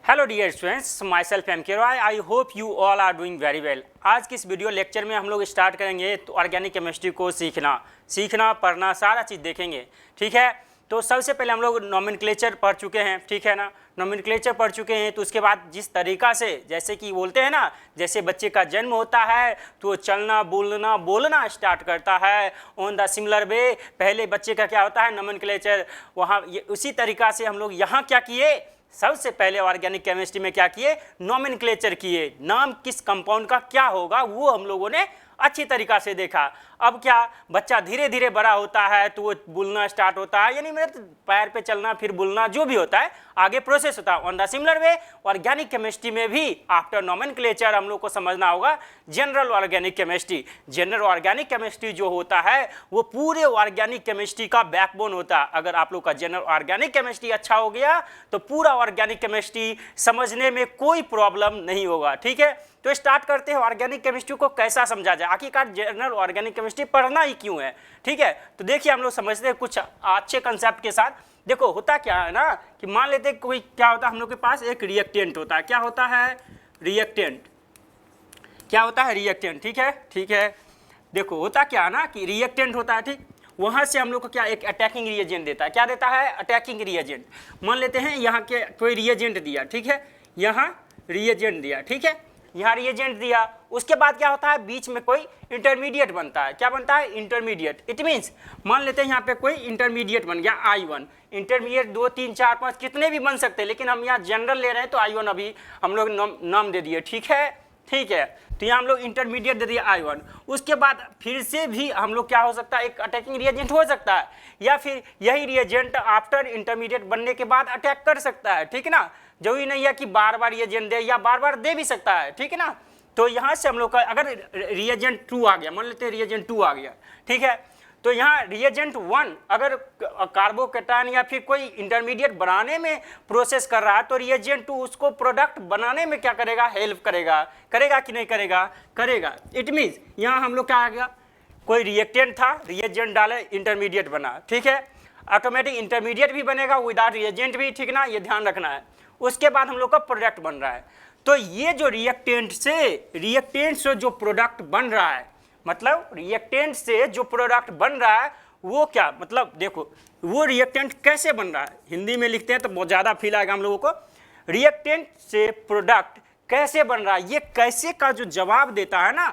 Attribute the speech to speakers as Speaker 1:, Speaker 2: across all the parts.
Speaker 1: Hello dear students, myself M K Roy. I hope you all are doing very well. आज की इस video lecture में हम लोग स्टार्ट करेंगे तो ऑर्गेनिक केमिस्ट्री को सीखना पढ़ना सारा चीज़ देखेंगे। ठीक है, तो सबसे पहले हम लोग नॉमेनक्लेचर पढ़ चुके हैं। ठीक है ना, नॉमेनक्लेचर पढ़ चुके हैं। तो उसके बाद जिस तरीका से, जैसे कि बोलते हैं ना, जैसे बच्चे का जन्म होता है तो चलना बोलना स्टार्ट करता है। ऑन द सिमिलर वे पहले बच्चे का क्या होता है, नॉमेनक्लेचर। वहाँ उसी तरीका से हम लोग यहाँ क्या किए, सबसे पहले ऑर्गेनिक केमिस्ट्री में क्या किए, नॉमेनक्लेचर किए। नाम किस कंपाउंड का क्या होगा वो हम लोगों ने अच्छी तरीका से देखा। अब क्या, बच्चा धीरे धीरे बड़ा होता है तो वो बोलना स्टार्ट होता है, यानी मेरे पैर पे चलना फिर बोलना जो भी होता है आगे प्रोसेस होता है। On the similar way organic chemistry में भी आफ्टर नॉमेनक्लेचर हम लोग को समझना होगा general organic chemistry. General organic chemistry जो होता है वो पूरे ऑर्गेनिक केमिस्ट्री का बैकबोन होता है। अगर आप लोग का जनरल ऑर्गेनिक केमिस्ट्री अच्छा हो गया तो पूरा ऑर्गेनिक केमिस्ट्री समझने में कोई प्रॉब्लम नहीं होगा। ठीक है, तो स्टार्ट करते हैं ऑर्गेनिक केमिस्ट्री को कैसा समझा जाए, आखिरकार जनरल ऑर्गेनिक केमिस्ट्री पढ़ना ही क्यों है। ठीक है, तो देखिए हम लोग समझते हैं कुछ अच्छे कंसेप्ट के साथ। देखो होता क्या है ना कि मान लेते हैं कोई क्या होता है, हम लोग के पास एक रिएक्टेंट होता है। क्या होता है, रिएक्टेंट। क्या होता है, रिएक्टेंट। ठीक है, देखो होता क्या है ना कि रिएक्टेंट होता है। ठीक, वहाँ से हम लोग को क्या एक अटैकिंग रिएजेंट देता है। क्या देता है, अटैकिंग रिएजेंट। मान लेते हैं यहाँ के कोई रिएजेंट दिया। ठीक है, यहाँ रिएजेंट दिया। ठीक है, यहाँ रिएजेंट दिया। उसके बाद क्या होता है, बीच में कोई इंटरमीडिएट बनता है। क्या बनता है, इंटरमीडिएट। इट मीन्स मान लेते हैं यहाँ पे कोई इंटरमीडिएट बन गया I1। इंटरमीडिएट 2 3 4 5 कितने भी बन सकते हैं, लेकिन हम यहाँ जनरल ले रहे हैं तो I1 अभी हम लोग नाम दे दिए। ठीक है, तो यहाँ हम लोग इंटरमीडिएट दे दिया I1। उसके बाद फिर से भी हम लोग क्या हो सकता है, एक अटैकिंग रिएजेंट हो सकता है, या फिर यही रिएजेंट आफ्टर इंटरमीडिएट बनने के बाद अटैक कर सकता है। ठीक है ना, जो ही नहीं है कि बार बार रिएजेंट दे, या बार बार दे भी सकता है। ठीक है ना, तो यहाँ से हम लोग का अगर रिएजेंट 2 आ गया, मान लेते हैं रिएजेंट 2 आ गया। ठीक है, तो यहाँ रिएजेंट 1 अगर कार्बोकेटायन या फिर कोई इंटरमीडिएट बनाने में प्रोसेस कर रहा है तो रिएजेंट 2 उसको प्रोडक्ट बनाने में क्या करेगा, हेल्प करेगा कि नहीं करेगा। इट मीन्स यहाँ हम लोग क्या आ गया, कोई रिएक्टेंट था, रिएजेंट डाले, इंटरमीडिएट बना। ठीक है, ऑटोमेटिक इंटरमीडिएट भी बनेगा विदाउट रिएजेंट भी। ठीक ना, ये ध्यान रखना है। उसके बाद हम लोग का प्रोडक्ट बन रहा है। तो ये जो रिएक्टेंट से जो प्रोडक्ट बन रहा है, मतलब रिएक्टेंट से जो प्रोडक्ट बन रहा है वो क्या, मतलब देखो वो रिएक्टेंट कैसे बन रहा है, हिंदी में लिखते हैं तो बहुत ज़्यादा फील आएगा हम लोगों को। रिएक्टेंट से प्रोडक्ट कैसे बन रहा है, ये कैसे का जो जवाब देता है ना,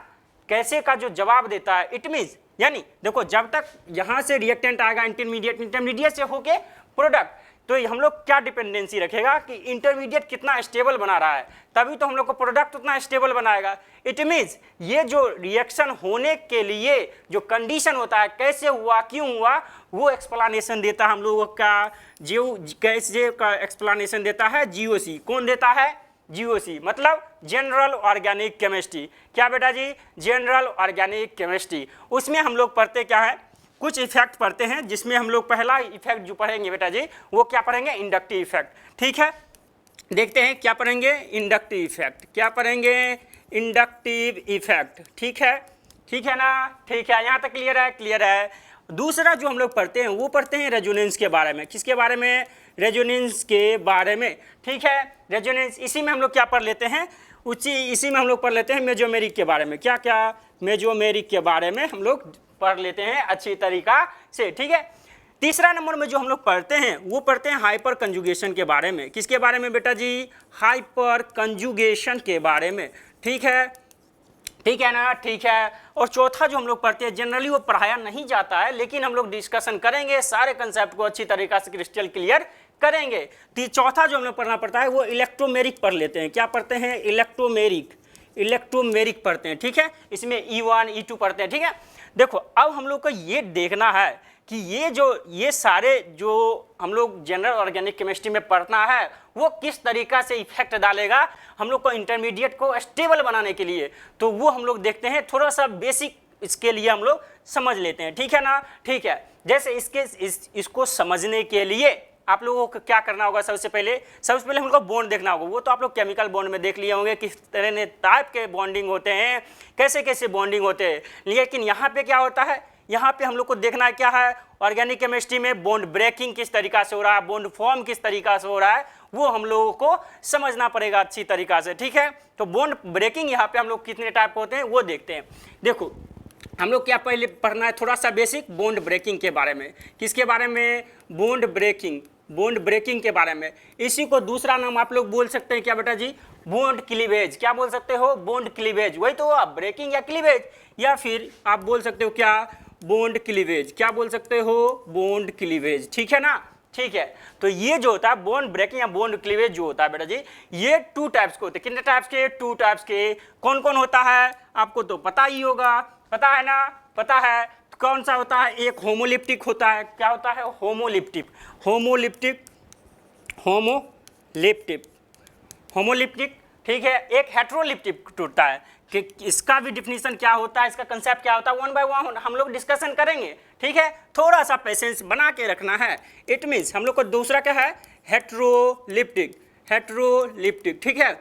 Speaker 1: कैसे का जो जवाब देता है, इट मीन्स यानी देखो जब तक यहाँ से रिएक्टेंट आएगा इंटरमीडिएट से होके प्रोडक्ट, तो हम लोग क्या डिपेंडेंसी रखेगा कि इंटरमीडिएट कितना स्टेबल बना रहा है, तभी तो हम लोग को प्रोडक्ट उतना स्टेबल बनाएगा। इट मीन्स ये जो रिएक्शन होने के लिए जो कंडीशन होता है, कैसे हुआ क्यों हुआ, वो एक्सप्लेनेशन देता है हम लोगों का, जो कैसे का एक्सप्लेनेशन देता है GOC। कौन देता है, GOC, मतलब जनरल ऑर्गेनिक केमिस्ट्री। क्या बेटा जी, जनरल ऑर्गेनिक केमिस्ट्री। उसमें हम लोग पढ़ते क्या है, कुछ इफेक्ट पढ़ते हैं, जिसमें हम लोग पहला इफेक्ट जो पढ़ेंगे बेटा जी वो क्या पढ़ेंगे, इंडक्टिव इफेक्ट। ठीक है, देखते हैं क्या पढ़ेंगे, इंडक्टिव इफेक्ट। क्या पढ़ेंगे, इंडक्टिव इफेक्ट। ठीक है ना, ठीक है, यहाँ तक क्लियर है। दूसरा जो हम लोग पढ़ते हैं वो पढ़ते हैं रेजोनेंस के बारे में। किसके बारे में, रेजोनेंस के बारे में। ठीक है, रेजोनेंस, इसी में हम लोग क्या पढ़ लेते हैं, इसी में हम लोग पढ़ लेते हैं मेजोमेरिक के बारे में। क्या मेजोमेरिक के बारे में हम लोग पढ़ लेते हैं अच्छी तरीका से। ठीक है, तीसरा नंबर में जो हम लोग पढ़ते हैं वो पढ़ते हैं हाइपर कंजुगेशन के बारे में। किसके बारे में बेटा जी, हाइपर कंजुगेशन के बारे में। ठीक है ना, ठीक है। और चौथा जो हम लोग पढ़ते हैं, जनरली वो पढ़ाया नहीं जाता है, लेकिन हम लोग डिस्कशन करेंगे, सारे कंसेप्ट को अच्छी तरीका से क्रिस्टल क्लियर करेंगे। चौथा जो हम लोग पढ़ना पड़ता है वो इलेक्ट्रोमेरिक पढ़ लेते हैं। क्या पढ़ते हैं, इलेक्ट्रोमेरिक पढ़ते हैं। ठीक है, इसमें E1 E2 पढ़ते हैं। ठीक है, देखो अब हम लोग को ये देखना है कि ये सारे जो हम लोग जनरल ऑर्गेनिक केमिस्ट्री में पढ़ना है वो किस तरीका से इफेक्ट डालेगा हम लोग को इंटरमीडिएट को स्टेबल बनाने के लिए। तो वो हम लोग देखते हैं, थोड़ा सा बेसिक इसके लिए हम लोग समझ लेते हैं। ठीक है ना, ठीक है। जैसे इसको समझने के लिए आप लोगों को क्या करना होगा, सबसे पहले हम लोग बॉन्ड देखना होगा। वो तो आप लोग केमिकल बॉन्ड में देख लिए होंगे किस तरह टाइप के बॉन्डिंग होते हैं, कैसे कैसे बॉन्डिंग होते हैं। लेकिन यहाँ पे क्या होता है, यहाँ पे हम लोग को देखना है क्या है, ऑर्गेनिक केमिस्ट्री में बॉन्ड ब्रेकिंग किस तरीका से हो रहा है, बॉन्ड फॉर्म किस तरीका से हो रहा है, वो हम लोगों को समझना पड़ेगा अच्छी तरीका से, ठीक है। तो बॉन्ड ब्रेकिंग यहाँ पे हम लोग कितने टाइप होते हैं वो देखते हैं। देखो हम लोग क्या पहले पढ़ना है थोड़ा सा बेसिक बॉन्ड ब्रेकिंग के बारे में। किसके बारे में? बॉन्ड ब्रेकिंग, बॉन्ड ब्रेकिंग के बारे में। इसी को दूसरा नाम आप लोग बोल सकते हैं क्या बेटा जी? Bond cleavage. क्या बोल सकते हो? Bond cleavage. वही तो आप ब्रेकिंग या क्लीवेज, या फिर आप बोल सकते हो क्या? Bond cleavage. क्या बोल सकते हो? बॉन्ड क्लीवेज, ठीक है ना? ठीक है। तो ये जो होता है बॉन्ड ब्रेकिंग या बॉन्ड क्लीवेज जो होता है बेटा जी, ये 2 टाइप्स के होते हैं। कितने टाइप्स के? 2 टाइप्स के। कौन कौन होता है आपको तो पता ही होगा, पता है ना? पता है। कौन सा होता है? एक होमोलिप्टिक होता है। क्या होता है? होमोलिप्टिक, होमोलिप्टिक, होमोलिप्टिक, होमोलिप्टिक, ठीक है। एक हेट्रोलिप्टिक होता है कि इसका भी डिफिनीशन क्या होता है, इसका कंसेप्ट क्या होता है, 1 बाय 1 हम लोग डिस्कशन करेंगे, ठीक है। थोड़ा सा पेशेंस बना के रखना है। इट मीन्स हम लोग को दूसरा क्या है? हेट्रोलिप्टिक, हेट्रोलिप्टिक, ठीक है।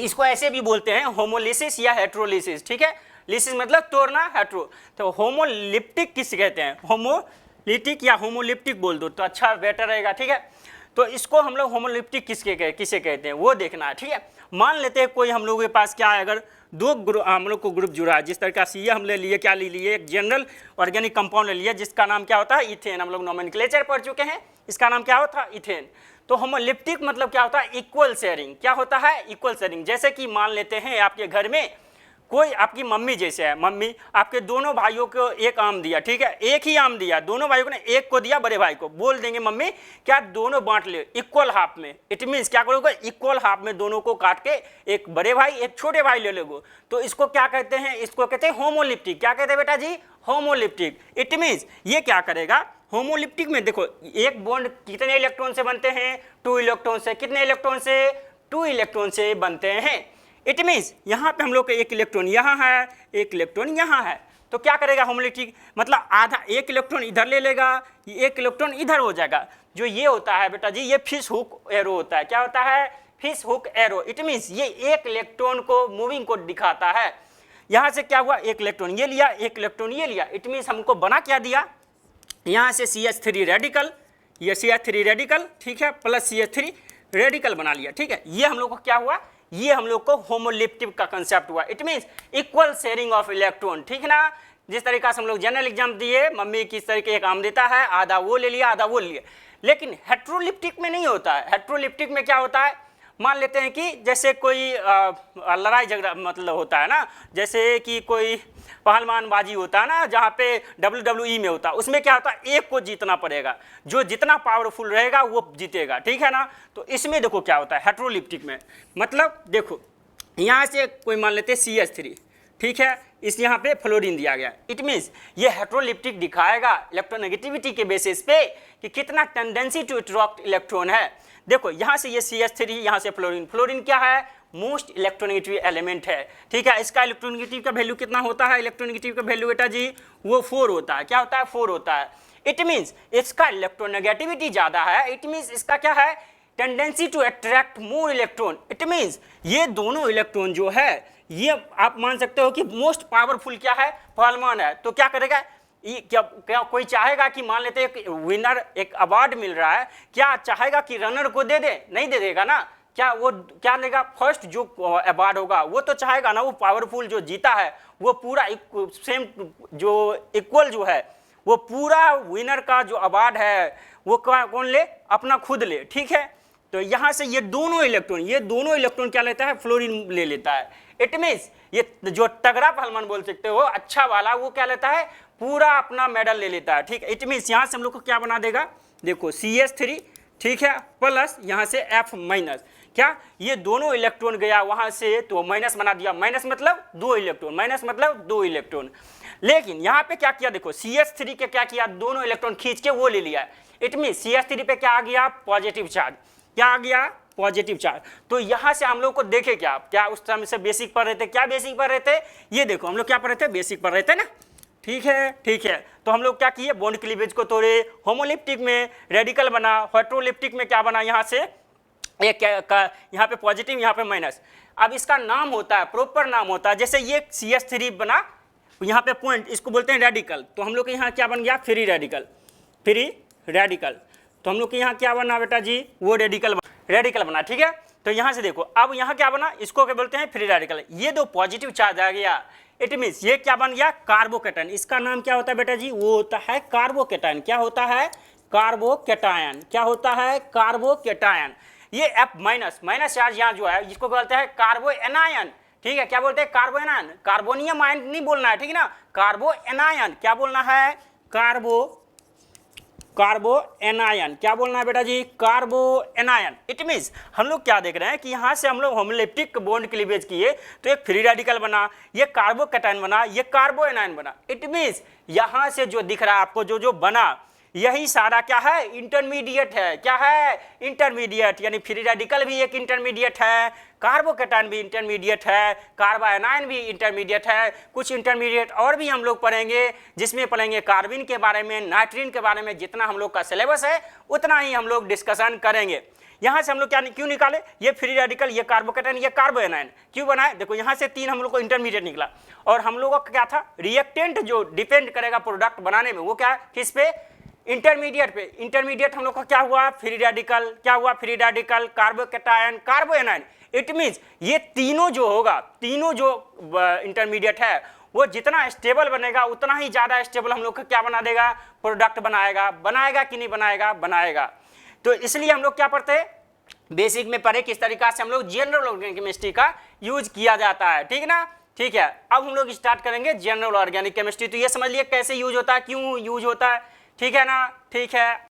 Speaker 1: इसको ऐसे भी बोलते हैं होमोलिसिस या हेट्रोलिसिस, ठीक है। लिसिस मतलब तोड़ना, हेट्रो। तो होमोलिप्टिक किस कहते हैं? होमोलिटिक या होमोलिप्टिक बोल दो तो अच्छा बेटर रहेगा, ठीक है। तो इसको हम लोग होमोलिप्टिक किसे कहते हैं वो देखना है, ठीक है। मान लेते हैं कोई हम लोगों के पास क्या है, अगर 2 ग्रुप हम लोग को ग्रुप जुड़ा है, जिस तरीका से ये हम ले लिए, क्या ले लिए? एक जनरल ऑर्गेनिक कंपाउंड ले लिया जिसका नाम क्या होता है? इथेन। हम लोग नोमेनक्लेचर पढ़ चुके हैं, इसका नाम क्या होता है? इथेन। तो होमोलिप्टिक मतलब क्या होता है? Equal sharing. क्या होता है? Equal sharing. जैसे कि मान लेते हैं आपके घर में कोई आपकी मम्मी जैसे है, मम्मी आपके दोनों भाइयों को एक आम दिया, ठीक है, एक ही आम दिया, दोनों भाइयों ने एक को दिया, बड़े भाई को बोल देंगे मम्मी क्या दोनों बांट ले इक्वल हाफ में। इट मीन्स क्या करोगे? इक्वल हाफ में दोनों को काट के एक बड़े भाई एक छोटे भाई ले लोगे। तो इसको क्या कहते हैं? इसको कहते हैं होमोलिप्टिक। क्या कहते हैं बेटा जी? होमोलिप्टिक। इट मीन्स ये क्या करेगा? होमोलिप्टिक में देखो एक बॉन्ड कितने इलेक्ट्रॉन से बनते हैं? 2 इलेक्ट्रॉन से। कितने इलेक्ट्रॉन से? 2 इलेक्ट्रॉन से बनते हैं। इट मीन्स यहाँ पे हम लोग का एक इलेक्ट्रॉन यहाँ है, एक इलेक्ट्रॉन यहाँ है। तो क्या करेगा होमोलिप्टिक? मतलब आधा एक इलेक्ट्रॉन इधर ले लेगा, एक इलेक्ट्रॉन इधर हो जाएगा। जो ये होता है बेटा जी, ये फिश हुक एरो होता है। क्या होता है? Fish hook arrow. It means ये एक इलेक्ट्रॉन को मूविंग को दिखाता है। यहाँ से क्या हुआ? एक इलेक्ट्रॉन ये लिया, एक इलेक्ट्रॉन ये लिया। इट मीन्स हमको बना क्या दिया? यहाँ से CH3 रेडिकल, ये CH3 रेडिकल, ठीक है, प्लस CH3 रेडिकल बना लिया, ठीक है। ये हम लोग को क्या हुआ? ये हम लोग को होमोलिप्टिक का कंसेप्ट हुआ। It means equal sharing of electron, ठीक है ना। जिस तरीका से हम लोग जनरल एग्जाम दिए, मम्मी किस तरीके एक आम देता है, आधा वो ले लिया, आधा वो ले लिया। लेकिन हेट्रोलिप्टिक में नहीं होता है। हेट्रोलिप्टिक में क्या होता है? मान लेते हैं कि जैसे कोई लड़ाई झगड़ा मतलब होता है ना, जैसे कि कोई पहलवानबाजी होता है ना, जहाँ पे WWE में होता है, उसमें क्या होता है? एक को जीतना पड़ेगा, जो जितना पावरफुल रहेगा वो जीतेगा, ठीक है ना। तो इसमें देखो क्या होता है हेट्रोलिप्टिक में, मतलब देखो यहाँ से कोई मान लेते हैं CH3, ठीक है, इस यहाँ पे फ्लोरीन दिया गया। इट मीन्स ये हेट्रोलिप्टिक दिखाएगा इलेक्ट्रोनेगेटिविटी के बेसिस पे कि कितना टेंडेंसी टू अट्रैक्ट इलेक्ट्रॉन है। देखो यहाँ से ये CH3, यहाँ से फ्लोरीन। फ्लोरीन क्या है? मोस्ट इलेक्ट्रोनेगेटिव एलिमेंट है, ठीक है। इसका इलेक्ट्रोनेगेटिव का वैल्यू कितना होता है? इलेक्ट्रोनेगेटिव का वैल्यू बेटा जी वो 4 होता है। क्या होता है? 4 होता है। इट मीन्स इसका इलेक्ट्रोनेगेटिविटी ज़्यादा है। इट मीन्स इसका क्या है? Tendency to attract more electron. It means ये दोनों इलेक्ट्रॉन जो है, ये आप मान सकते हो कि मोस्ट पावरफुल क्या है? पहलवान है। तो क्या करेगा? ये क्या कोई चाहेगा कि मान लेते एक विनर एक अवार्ड मिल रहा है, क्या चाहेगा कि रनर को दे दे? नहीं दे देगा ना। क्या वो क्या लेगा? फर्स्ट जो अवार्ड होगा वो तो चाहेगा ना, वो पावरफुल जो जीता है वो पूरा सेम जो इक्वल जो है वो पूरा विनर का जो अवार्ड है वो कौन ले? अपना खुद ले, ठीक है। तो यहाँ से ये दोनों इलेक्ट्रॉन क्या लेता है? फ्लोरीन ले लेता है। इट मीन्स ये जो तगड़ा पहलवान बोल सकते हो, अच्छा वाला, वो क्या लेता है? पूरा अपना मेडल ले लेता है, ठीक है। इट मीन्स यहाँ से हम लोग को क्या बना देगा? देखो CH3, ठीक है, प्लस यहाँ से F माइनस। क्या ये दोनों इलेक्ट्रॉन गया वहाँ से तो माइनस बना दिया। माइनस मतलब 2 इलेक्ट्रॉन, माइनस मतलब 2 इलेक्ट्रॉन। लेकिन यहाँ पे क्या किया? देखो CH3 के क्या किया? दोनों इलेक्ट्रॉन खींच के वो ले लिया। इट मीन्स CH3 पे क्या आ गया? Positive charge. क्या आ गया? Positive charge. तो यहाँ से हम लोग को देखे क्या उस समय से बेसिक पढ़ रहे थे? क्या बेसिक पढ़ रहे थे? ये देखो हम लोग क्या पढ़ रहे थे? बेसिक पढ़ रहे थे ना, ठीक है, ठीक है। तो हम लोग क्या किए? बॉन्ड क्लीवेज को तोड़े, होमोलिप्टिक में रेडिकल बना, हेट्रोलिप्टिक में क्या बना? यहाँ से एक यहाँ पे पॉजिटिव, यहाँ पे माइनस। अब इसका नाम होता है, प्रॉपर नाम होता है, जैसे ये CH3 बना, यहाँ पे पॉइंट, इसको बोलते हैं रेडिकल। तो हम लोग के यहाँ क्या बन गया, फ्री रेडिकल, फ्री रेडिकल। तो हम लोग के यहाँ क्या बना बेटा जी, वो रेडिकल बना, ठीक है। तो यहाँ से देखो, अब यहाँ क्या बना, इसको क्या बोलते हैं, फ्री रेडिकल। ये दो पॉजिटिव चार्ज आ गया, इट मीन्स ये क्या बन गया, कार्बोकेटायन। इसका नाम क्या होता है बेटा जी, वो होता है कार्बोकेटायन। क्या होता है, कार्बोकेटायन। क्या होता है, कार्बोकेटायन। ये F माइनस चार्ज यहाँ जो है, जिसको बोलते हैं कार्बोएनायन, ठीक है। क्या बोलते हैं, कार्बोएनायन, कार्बोनियम आयन नहीं बोलना है, ठीक है ना, कार्बोएनायन। क्या बोलना है, कार्बोएनायन। क्या बोलना है बेटा जी, कार्बोएनायन। इट मीन्स हम लोग क्या देख रहे हैं कि यहाँ से हम लोग होमोलिप्टिक बॉन्ड क्लीवेज किए तो एक फ्री रेडिकल बना, ये कार्बोकेटायन बना, ये कार्बोएनायन बना। इट मीन्स यहाँ से जो दिख रहा है आपको, जो बना, यही सारा क्या है, इंटरमीडिएट है। क्या है, इंटरमीडिएट। यानी फ्री रेडिकल भी एक इंटरमीडिएट है, कार्बोकेटायन भी इंटरमीडिएट है, कार्बोएनायन भी इंटरमीडिएट है। कुछ इंटरमीडिएट और भी हम लोग पढ़ेंगे, जिसमें पढ़ेंगे कार्बन के बारे में, नाइट्रीन के बारे में। जितना हम लोग का सिलेबस है उतना ही हम लोग डिस्कशन करेंगे। यहाँ से हम लोग क्या क्यों निकाले, ये फ्री रेडिकल, ये कार्बोकेटायन, ये कार्बोएनायन क्यों बनाए। देखो यहाँ से 3 हम लोग को इंटरमीडिएट निकला, और हम लोगों का क्या था, रिएक्टेंट जो डिपेंड करेगा प्रोडक्ट बनाने में, वो क्या, किस पे, इंटरमीडिएट पे। इंटरमीडिएट हम लोग का क्या हुआ, फ्री रेडिकल। क्या हुआ, free radical, carbocation, कार्बोएनायन। It means ये तीनों जो होगा, तीनों जो इंटरमीडिएट है, वो जितना स्टेबल बनेगा उतना ही ज़्यादा स्टेबल हम लोग का क्या बना देगा, प्रोडक्ट बनाएगा कि नहीं बनाएगा। तो इसलिए हम लोग क्या पढ़ते हैं, बेसिक में पढ़े किस तरीका से हम लोग जनरल ऑर्गेनिक केमिस्ट्री का यूज किया जाता है, ठीक ना। ठीक है, अब हम लोग स्टार्ट करेंगे जनरल ऑर्गेनिक केमिस्ट्री। तो ये समझ लिए कैसे यूज होता है, क्यों यूज होता है, ठीक है ना। ठीक है।